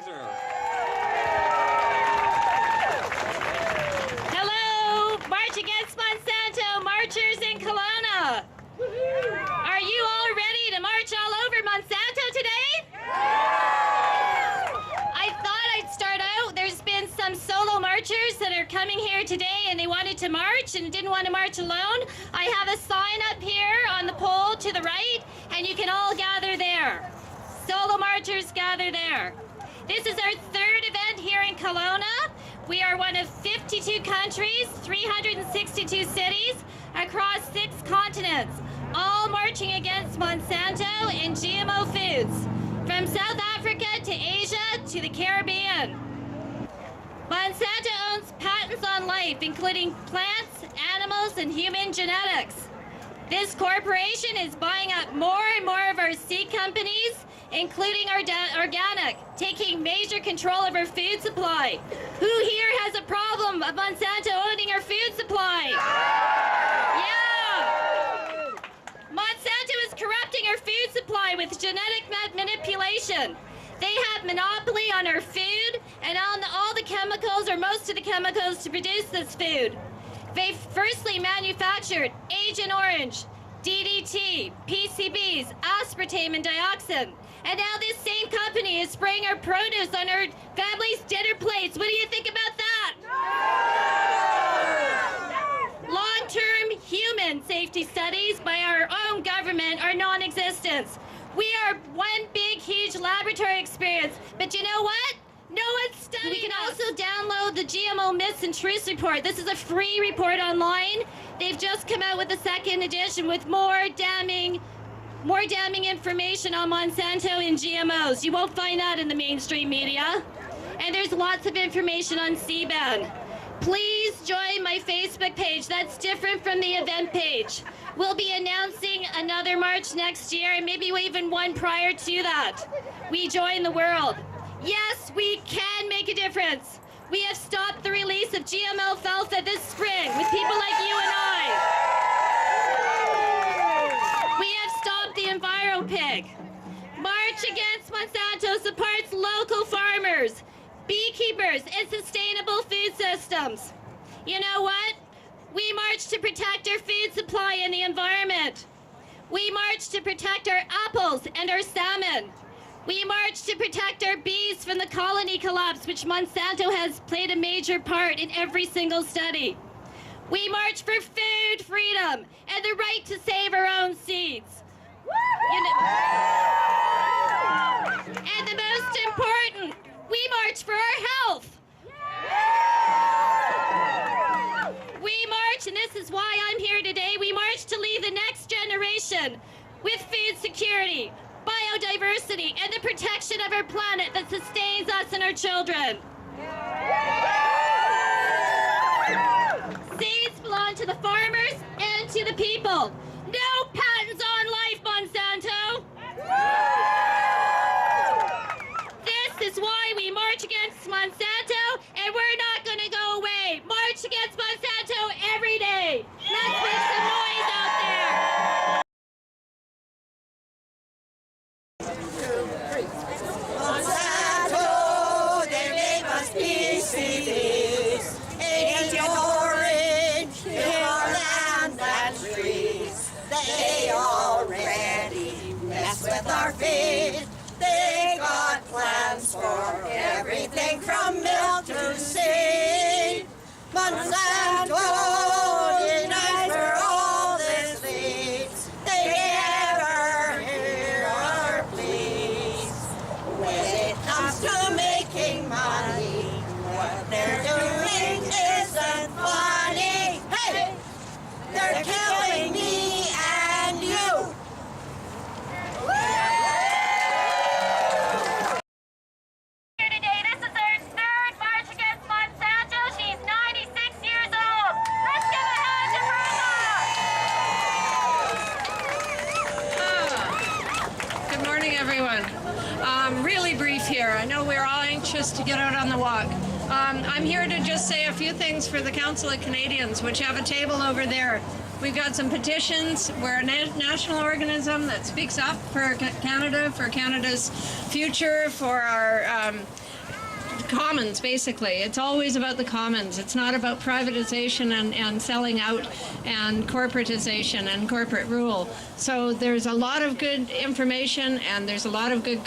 organizer. Hello, March Against Monsanto marchers in Kelowna. Are you all ready to march all over Monsanto today? I thought I'd start out. There's been some solo marchers that are coming here today and they wanted to march and didn't want to march alone. I have a sign up here on the pole to the right and you can all gather there. Solo marchers gather there. This is our third event here in Kelowna. We are one of 52 countries, 362 cities across 6 continents, all marching against Monsanto and GMO foods, from South Africa to Asia to the Caribbean. Monsanto owns patents on life, including plants, animals, and human genetics. This corporation is buying up more and more of our seed companies, including organic, taking major control of our food supply. Who here has a problem of Monsanto owning our food supply? Yeah! Monsanto is corrupting our food supply with genetic manipulation. They have monopoly on our food and on all the chemicals, or most of the chemicals, to produce this food. They firstly manufactured Agent Orange, DDT, PCBs, aspartame, and dioxin. And now this same company is spraying our produce on our family's dinner plates. What do you think about that? Long-term human safety studies by our own government are non-existent. We are one big, huge laboratory experience. But you know what? No one's studying. We can also download the GMO Myths and Truths report. This is a free report online. They've just come out with a second edition with more damning information on Monsanto and GMOs. You won't find that in the mainstream media. And there's lots of information on CBAN. Please join my Facebook page. That's different from the event page. We'll be announcing another march next year, and maybe even one prior to that. We join the world. Yes, we can make a difference. We have stopped the release of GMO alfalfa this spring with people like you and I. We have stopped the EnviroPig. March Against Monsanto supports local farmers, beekeepers, and sustainable food systems. You know what? We march to protect our food supply and the environment. We march to protect our apples and our salmon. We march to protect our bees from the colony collapse, which Monsanto has played a major part in every single study. We march for food freedom and the right to save our own seeds. And the most important, we march for our health. We march, and this is why I'm here today, we march to leave the next generation with food security, biodiversity, and the protection of our planet that sustains us and our children. Seeds belong to the farmers and to the people. No patents on life, Monsanto! This is why we march against Monsanto, and we're not going to go away. March against Monsanto every day. Let's make some noise out there. Monsanto, they gave us PCBs, Agent Orange, in our land and trees. They already mess with our feed. They got plans for everything from milk to seed. Monsanto denies for all this leads. They never hear our pleas. When it comes to making money, what they're doing isn't funny. Hey, they're killing me and you. Here today, this is our third March Against Monsanto. She's 96 years old. Let's give a hand to Brenda. Good morning, everyone. Really brief here. I know we're all anxious to get out on the walk. I'm here to just say a few things for the Council of Canadians, which have a table over there. We've got some petitions. We're a national organism that speaks up for Canada, for Canada's future, for our commons, basically. It's always about the commons. It's not about privatization and selling out and corporatization and corporate rule. So there's a lot of good information, and there's a lot of good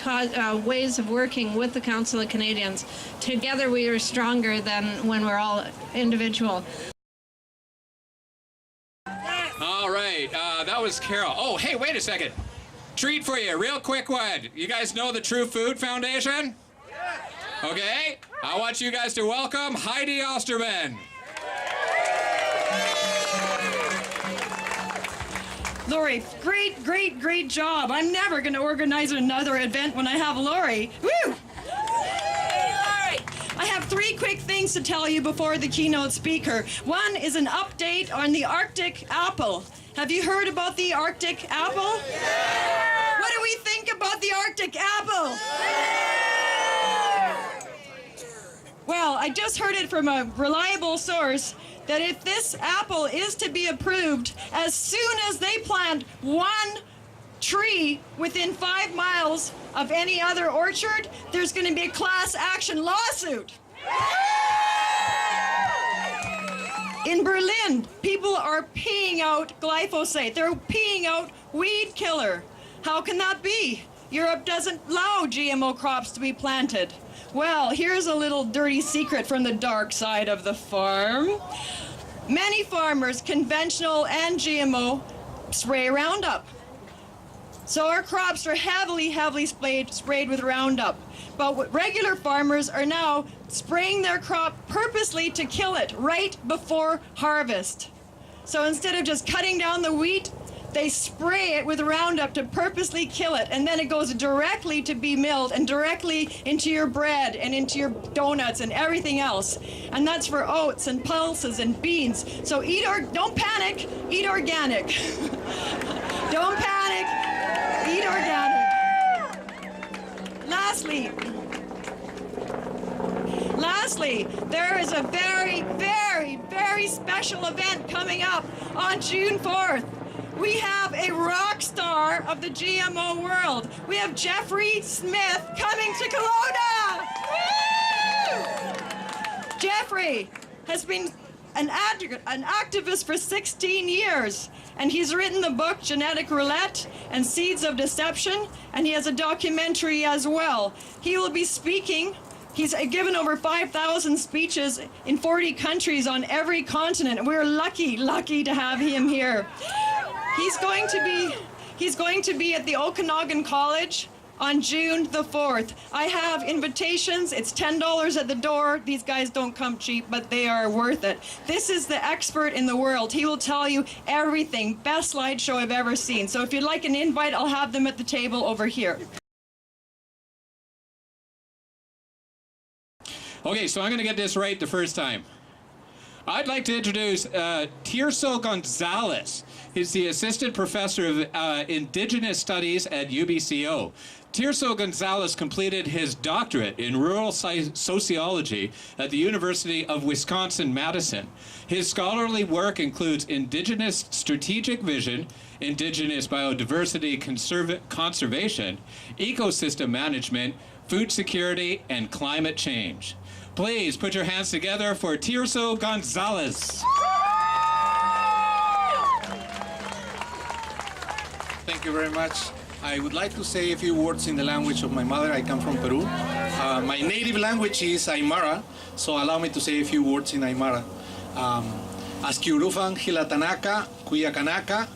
ways of working with the Council of Canadians. Together we are stronger than when we're all individual. All right, that was Carol. Oh, hey, wait a second. Treat for you, real quick one. You guys know the True Food Foundation? Okay, I want you guys to welcome Heidi Osterman. Lori, great job. I'm never going to organize another event when I have Lori. Woo! I have 3 quick things to tell you before the keynote speaker. One is an update on the Arctic apple. Have you heard about the Arctic apple? Yeah. What do we think about the Arctic apple? Yeah. Well, I just heard it from a reliable source that if this apple is to be approved, as soon as they plant 1 tree within 5 miles of any other orchard, there's going to be a class action lawsuit. In Berlin, people are peeing out glyphosate. They're peeing out weed killer. How can that be? Europe doesn't allow GMO crops to be planted. Well, here's a little dirty secret from the dark side of the farm. Many farmers, conventional and GMO, spray Roundup. So our crops are heavily sprayed with Roundup. But regular farmers are now spraying their crop purposely to kill it right before harvest. So instead of just cutting down the wheat, they spray it with Roundup to purposely kill it, and then it goes directly to be milled and directly into your bread and into your donuts and everything else. And that's for oats and pulses and beans. So don't panic, eat organic. Don't panic, eat organic. Lastly, there is a very special event coming up on June 4th. We have a rock star of the GMO world. We have Jeffrey Smith coming to Kelowna. Woo! Jeffrey has been an activist for 16 years, and he's written the book Genetic Roulette and Seeds of Deception, and he has a documentary as well. He will be speaking. He's given over 5,000 speeches in 40 countries on every continent, and we're lucky to have him here. He's going to be at the Okanagan College on June the 4th. I have invitations. It's $10 at the door. These guys don't come cheap, but they are worth it. This is the expert in the world. He will tell you everything. Best slideshow I've ever seen. So if you'd like an invite, I'll have them at the table over here. Okay, so I'm going to get this right the first time. I'd like to introduce Tirso Gonzales. He's the Assistant Professor of Indigenous Studies at UBCO. Tirso Gonzales completed his doctorate in rural sociology at the University of Wisconsin Madison. His scholarly work includes Indigenous strategic vision, Indigenous biodiversity conservation, ecosystem management, food security, and climate change. Please put your hands together for Tirso Gonzales. Thank you very much. I would like to say a few words in the language of my mother. I come from Peru. My native language is Aymara, so allow me to say a few words in Aymara. Askiurufan Hilatanaka, Cuyacanaka,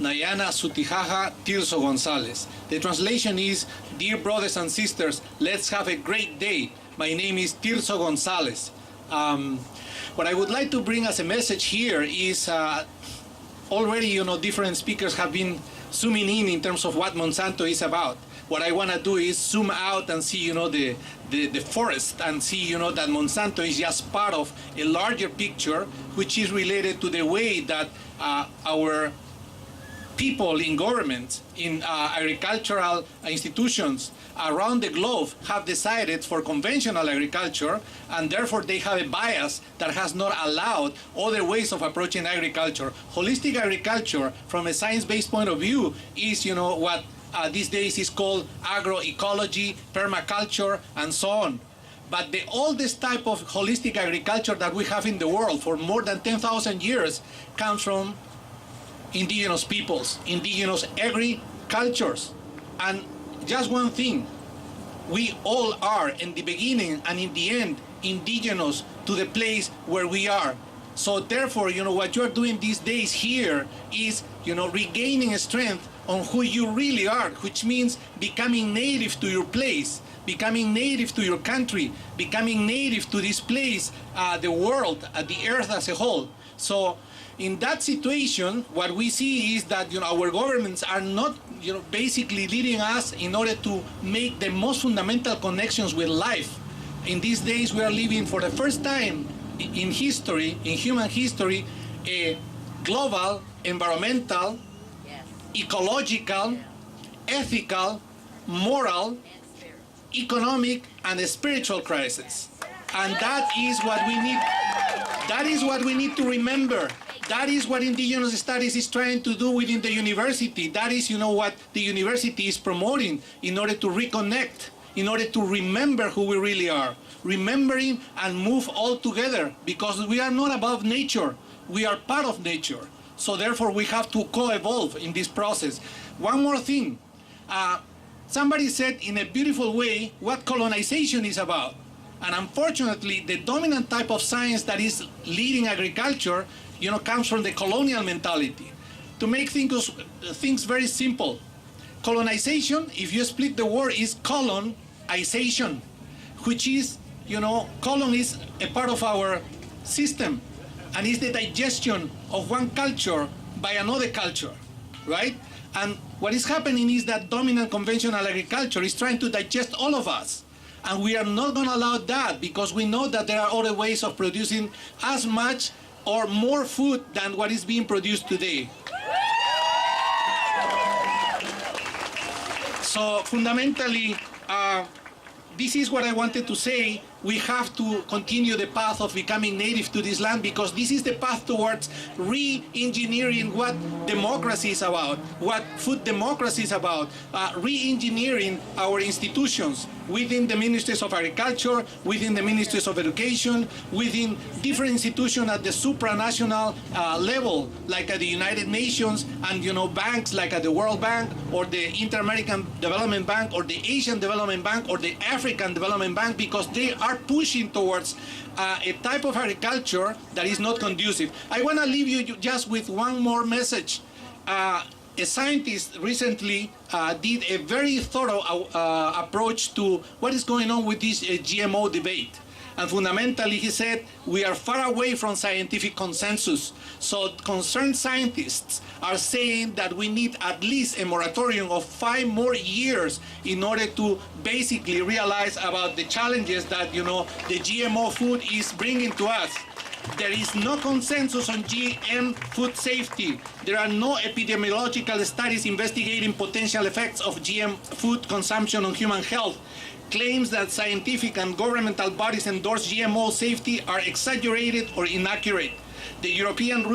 Nayana Sutijaja, Tirso Gonzales. The translation is, dear brothers and sisters, let's have a great day. My name is Tirso Gonzales. What I would like to bring as a message here is already, different speakers have been zooming in terms of what Monsanto is about. What I want to do is zoom out and see, the forest, and see, that Monsanto is just part of a larger picture, which is related to the way that our people in government, in agricultural institutions around the globe have decided for conventional agriculture, and therefore they have a bias that has not allowed other ways of approaching agriculture. Holistic agriculture, from a science-based point of view, is what these days is called agroecology, permaculture, and so on. But the oldest type of holistic agriculture that we have in the world for more than 10,000 years comes from indigenous peoples, indigenous agricultures. And just one thing, we all are in the beginning and in the end indigenous to the place where we are. So therefore, what you're doing these days here is, regaining strength on who you really are, which means becoming native to your place, becoming native to your country, becoming native to this place, the world, the earth as a whole. So in that situation, what we see is that our governments are not basically leading us in order to make the most fundamental connections with life. In these days, we are living for the first time in history, in human history, a global, environmental, ecological, ethical, moral, economic, and spiritual crisis. And that is what we need. That is what we need to remember. That is what Indigenous Studies is trying to do within the university. That is, what the university is promoting in order to reconnect, in order to remember who we really are, remembering and move all together, because we are not above nature. We are part of nature. So therefore, we have to co-evolve in this process. One more thing. Somebody said in a beautiful way what colonization is about. And unfortunately, the dominant type of science that is leading agriculture, comes from the colonial mentality. To make things very simple, colonization, if you split the word, is colonization, which is, colon is a part of our system, and is the digestion of one culture by another culture, right? And what is happening is that dominant conventional agriculture is trying to digest all of us. And we are not going to allow that, because we know that there are other ways of producing as much or more food than what is being produced today. So fundamentally, this is what I wanted to say. We have to continue the path of becoming native to this land, because this is the path towards re-engineering what democracy is about, what food democracy is about, re-engineering our institutions within the Ministries of Agriculture, within the Ministries of Education, within different institutions at the supranational level, like at the United Nations, and banks like at the World Bank, or the Inter-American Development Bank, or the Asian Development Bank, or the African Development Bank, because they are pushing towards a type of agriculture that is not conducive. I want to leave you just with one more message. A scientist recently did a very thorough approach to what is going on with this GMO debate. And fundamentally, he said, we are far away from scientific consensus. So concerned scientists are saying that we need at least a moratorium of 5 more years in order to basically realize about the challenges that, the GMO food is bringing to us. There is no consensus on GM food safety. There are no epidemiological studies investigating potential effects of GM food consumption on human health. Claims that scientific and governmental bodies endorse GMO safety are exaggerated or inaccurate. The European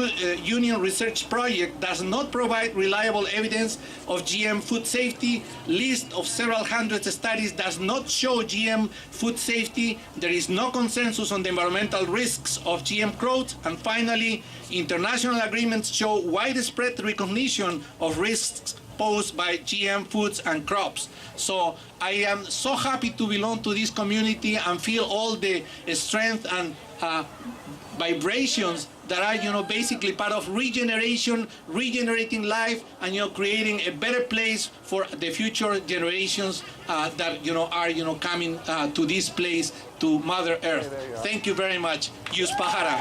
Union Research Project does not provide reliable evidence of GM food safety. List of several hundred studies does not show GM food safety. There is no consensus on the environmental risks of GM growth. And finally, international agreements show widespread recognition of risks posed by GM foods and crops. So I am so happy to belong to this community and feel all the strength and vibrations that are, basically part of regeneration, regenerating life, and, creating a better place for the future generations that, are, coming to this place, to Mother Earth. Thank you very much. Yus Pahara.